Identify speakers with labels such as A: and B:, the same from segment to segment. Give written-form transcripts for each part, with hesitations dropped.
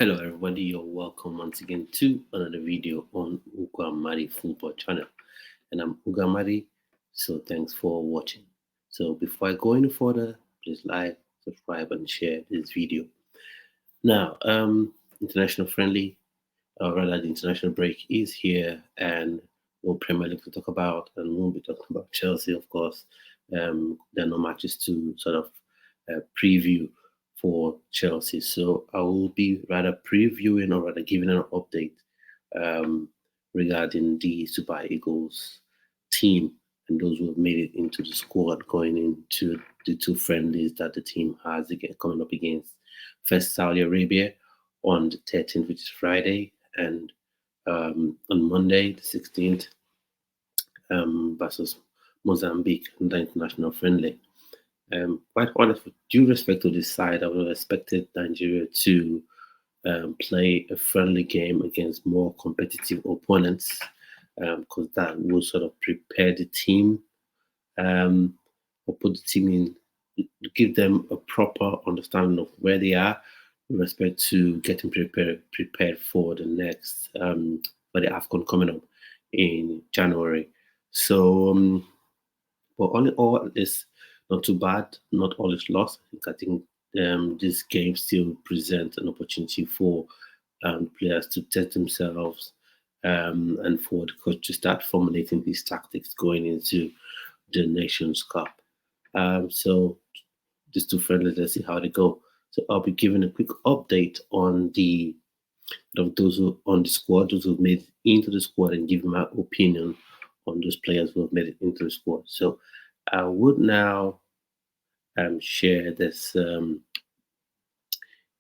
A: Hello everybody, you're welcome once again to another video on Ugamari Football Channel. And I'm Ugamari, so thanks for watching. So before I go any further, please like, subscribe and share this video. Now, international friendly, or rather the international break is here and no Premier League to talk about, and we'll be talking about Chelsea, of course. There are no matches to sort of preview for Chelsea. So I will be rather previewing or rather giving an update um, regarding the Super Eagles team and those who have made it into the squad going into the two friendlies that the team has again coming up against first Saudi Arabia on the 13th, which is Friday, and on Monday, the 16th, versus Mozambique in the international friendly. Quite honest, with due respect to this side, I would have expected Nigeria to play a friendly game against more competitive opponents because that will sort of prepare the team um, or put the team in, give them a proper understanding of where they are with respect to getting prepared for the next for the AFCON coming up in January. So, but all in all, it's not too bad. Not all is lost. I think this game still presents an opportunity for players to test themselves and for the coach to start formulating these tactics going into the Nations Cup. So these two friendlies, let's see how they go. So I'll be giving a quick update on the of those who on the squad, those who've made it into the squad, and give my opinion on those players who have made it into the squad. So I would now share this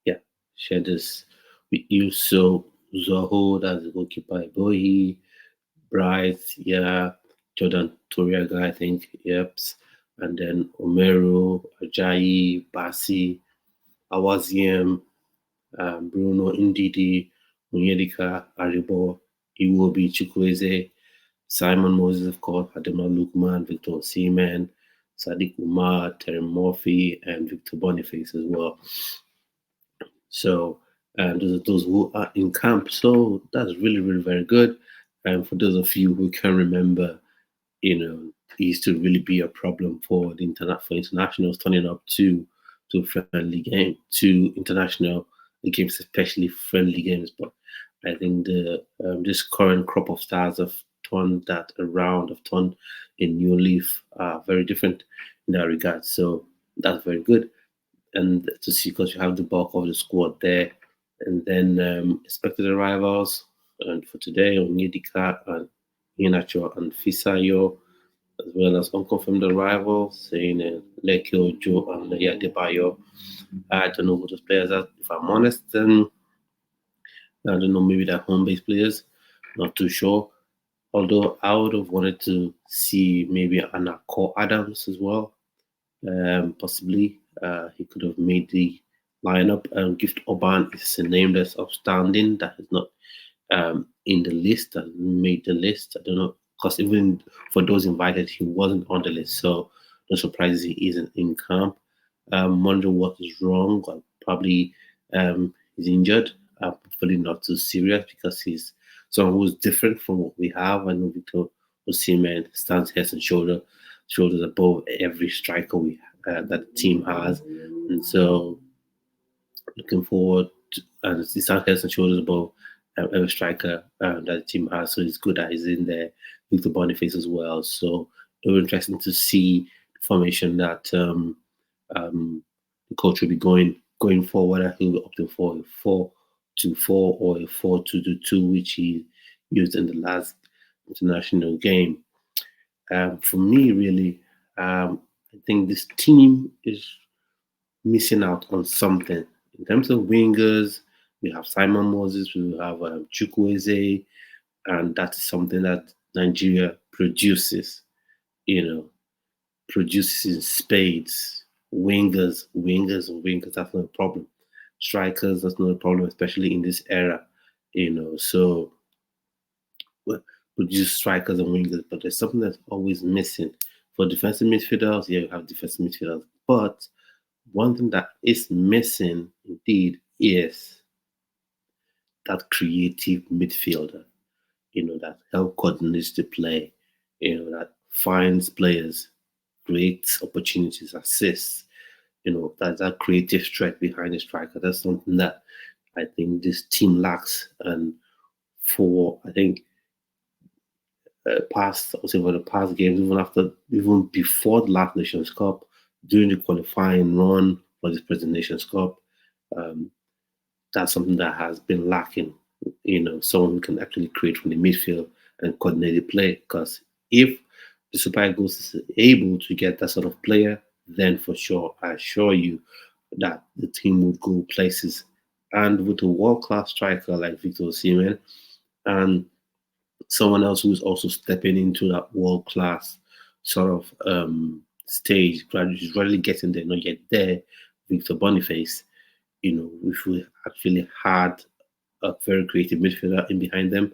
A: yeah, share this with you. So Zoho, that's the goalkeeper, Bohi, Bright, yeah, Jordan Toriaga, I think, yep. And then Omero, Ajayi, Basi, Awaziem, Bruno Ndidi, Onyedika, Aribo, Iwobi, Chukwueze, Simon Moses, of course, Adema Lukman, Victor Seaman, Sadiq Umar, Terry Murphy, and Victor Boniface as well. So, those are those who are in camp. So that's really, really very good. And for those of you who can remember, it used to really be a problem for the internet for internationals turning up to friendly game to international games, especially friendly games. But I think the this current crop of stars have turned that around, have turned a new leaf, very different in that regard. So that's very good, and to see because you have the bulk of the squad there, and then expected arrivals and for today Onyedika and Iheanacho and Fisayo, as well as unconfirmed arrivals saying Leke Ojo and Leia Debayo. I don't know who those players are, if I'm honest. I don't know, maybe they're home based players, not too sure. Although I would have wanted to see maybe Anako Adams as well. Possibly he could have made the lineup. Gift Orban is a name that's outstanding that is not in the list and made the list. I don't know because even for those invited, he wasn't on the list. So no surprise he isn't in camp. Wondering what is wrong. Probably he's injured. Hopefully not too serious because he's someone who's different from what we have. I know Victor Osimhen stands head and shoulders above every striker that the team has, and so looking forward to, and he stands head and shoulders above every striker that the team has. So it's good that he's in there. Victor Boniface as well. So it was interesting to see the formation that the coach will be going forward. I think we're opting for a 4-2-4 or a 4-2-2, which he used in the last international game. For me, really, I think this team is missing out on something. In terms of wingers, we have Simon Moses, we have Chukwueze, and that's something that Nigeria produces, you know, produces in spades. Wingers, that's not a problem. Strikers, that's not a problem, especially in this era, So, well, produce strikers and wingers, but there's something that's always missing. For defensive midfielders, yeah, you have defensive midfielders, but one thing that is missing indeed is that creative midfielder, that help coordinates the play, that finds players, creates opportunities, assists, that creative threat behind the striker. That's something that I think this team lacks. And for I think past, I would say for the past games, even before the last Nations Cup, during the qualifying run for this present Nations Cup, um, that's something that has been lacking. Someone who can actually create from the midfield and coordinate the play. Because if the Super Eagles is able to get that sort of player, then for sure, I assure you that the team would go places. And with a world class striker like Victor Osimhen and someone else who's also stepping into that world class sort of stage, gradually getting there, not yet there, Victor Boniface, if we actually had a very creative midfielder in behind them,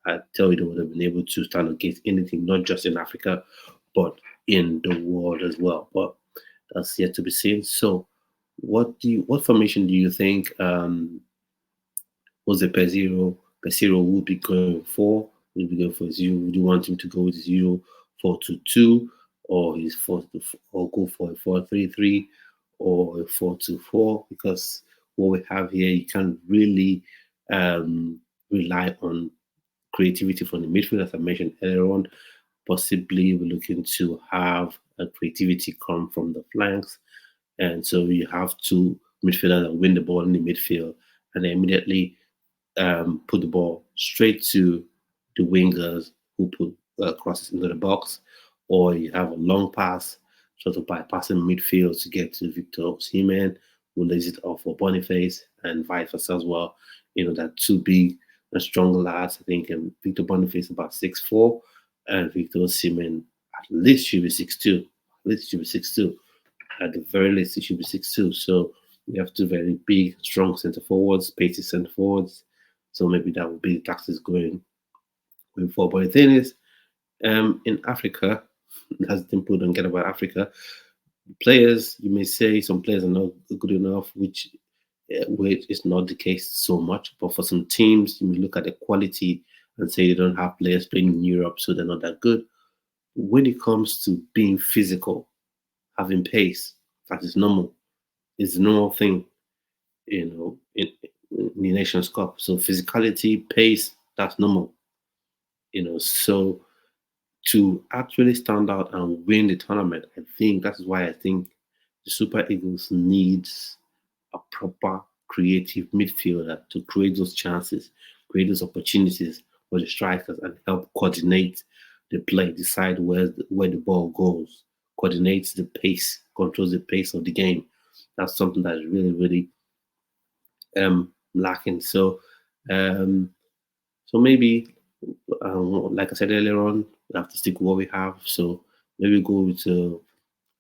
A: I tell you, they would have been able to stand against anything, not just in Africa, but in the world as well. But that's yet to be seen. So, what formation do you think Jose Pesiro would be going for? Would be going for zero? Would you want him to go with 0-4-2-2, or his or go for a 4-3-3, or a 4-2-4? Because what we have here, you can't really rely on creativity from the midfield, as I mentioned earlier on. Possibly, we're looking to have a creativity come from the flanks, and so you have two midfielders that win the ball in the midfield, and then immediately put the ball straight to the wingers who put crosses into the box, or you have a long pass, sort of bypassing midfield to get to Victor Osimhen, who lays it off for Boniface, and vice versa as well. That two big and strong lads. I think Victor Boniface about 6'4", and Victor Osimhen at least should be 6'2". At least should be 6'2". At the very least, it should be 6'2". So we have two very big, strong centre forwards, pacey centre forwards. So maybe that would be the tactics going forward. But the thing is, in Africa, as people don't get about Africa, players, you may say some players are not good enough, which is not the case so much. But for some teams, you may look at the quality and say they don't have players playing in Europe, so they're not that good. When it comes to being physical, having pace, that is normal. It's a normal thing, in the Nations Cup. So physicality, pace, that's normal. So to actually stand out and win the tournament, I think that's why I think the Super Eagles needs a proper creative midfielder to create those chances, create those opportunities for the strikers, and help coordinate the play, decide where the ball goes, coordinates the pace, controls the pace of the game. That's something that is really, really lacking. Um, so maybe, like I said earlier on, we have to stick with what we have. So maybe go with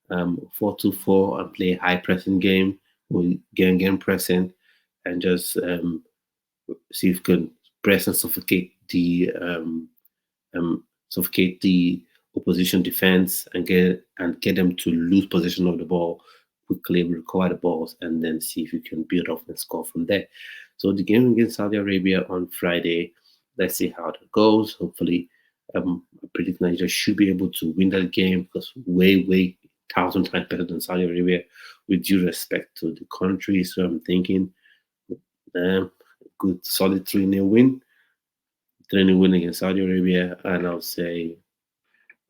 A: 4-2-4 and play a high pressing game, or game pressing, and just see if we can press and suffocate the opposition defense and get them to lose possession of the ball quickly, recover the balls, and then see if you can build up and score from there. So the game against Saudi Arabia on Friday, let's see how that goes. Hopefully, I predict Nigeria should be able to win that game because way, thousand times better than Saudi Arabia, with due respect to the country. So I'm thinking good solid 3-0 win. 3-0 win against Saudi Arabia, and I'll say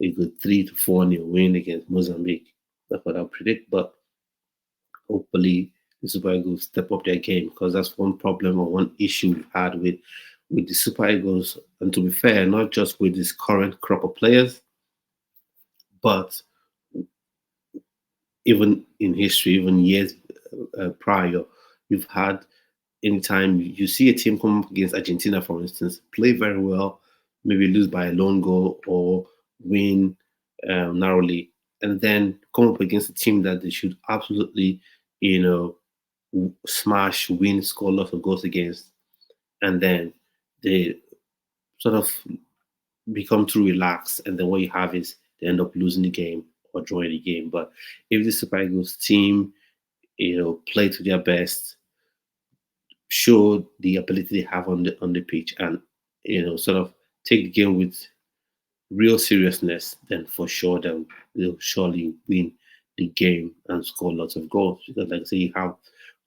A: a good 3-4-0 win against Mozambique. That's what I'll predict. But hopefully the Super Eagles step up their game, because that's one problem or one issue we've had with the Super Eagles. And to be fair, not just with this current crop of players, but even in history, even years prior, you've had anytime you see a team come up against Argentina, for instance, play very well, maybe lose by a lone goal or win narrowly, and then come up against a team that they should absolutely, smash, win, score lots of goals against, and then they sort of become too relaxed, and then what you have is they end up losing the game or drawing the game. But if the Super Eagles team, play to their best, show the ability they have on the pitch, and sort of take the game with real seriousness, then for sure they'll surely win the game and score lots of goals. Because like I say, you have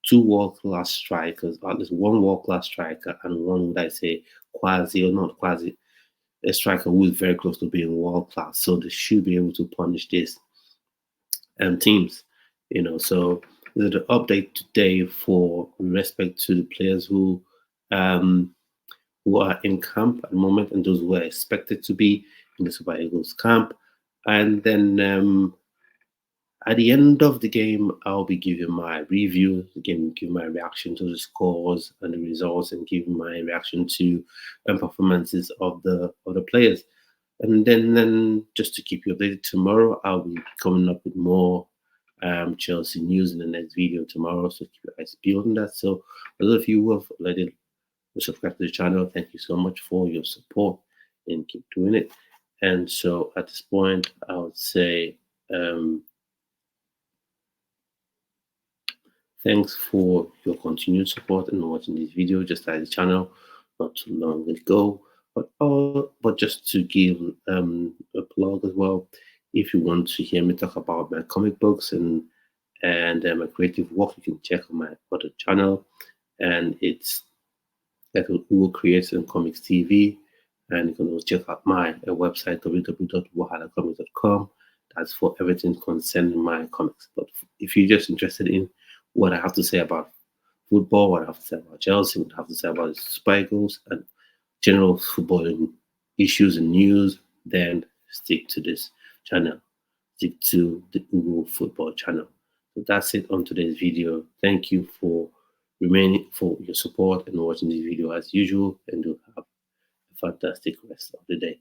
A: two world class strikers, at least one world class striker and one, would I say, quasi or not quasi, a striker who is very close to being world class. So they should be able to punish this teams. So there's an update today for respect to the players um, who are in camp at the moment and those who are expected to be in the Super Eagles camp. And then at the end of the game, I'll be giving my review, again, give my reaction to the scores and the results, and giving my reaction to performances of the players. And then just to keep you updated, tomorrow I'll be coming up with more Chelsea news in the next video tomorrow. So keep your eyes peeled on that. So those of you who have already subscribed to the channel, thank you so much for your support and keep doing it. And so at this point, I would say thanks for your continued support and watching this video. Just like the channel not too long ago, but just to give a plug as well. If you want to hear me talk about my comic books and my creative work, you can check on my other channel, and it's like Google Creates and Comics TV. And you can also check out my website, www.wahalacomics.com. That's for everything concerning my comics. But if you're just interested in what I have to say about football, what I have to say about Chelsea, what I have to say about the Super Eagles, and general footballing issues and news, then stick to this channel. Stick to the Google Football channel. So that's it on today's video. Thank you for your support and watching this video as usual, and do have a fantastic rest of the day.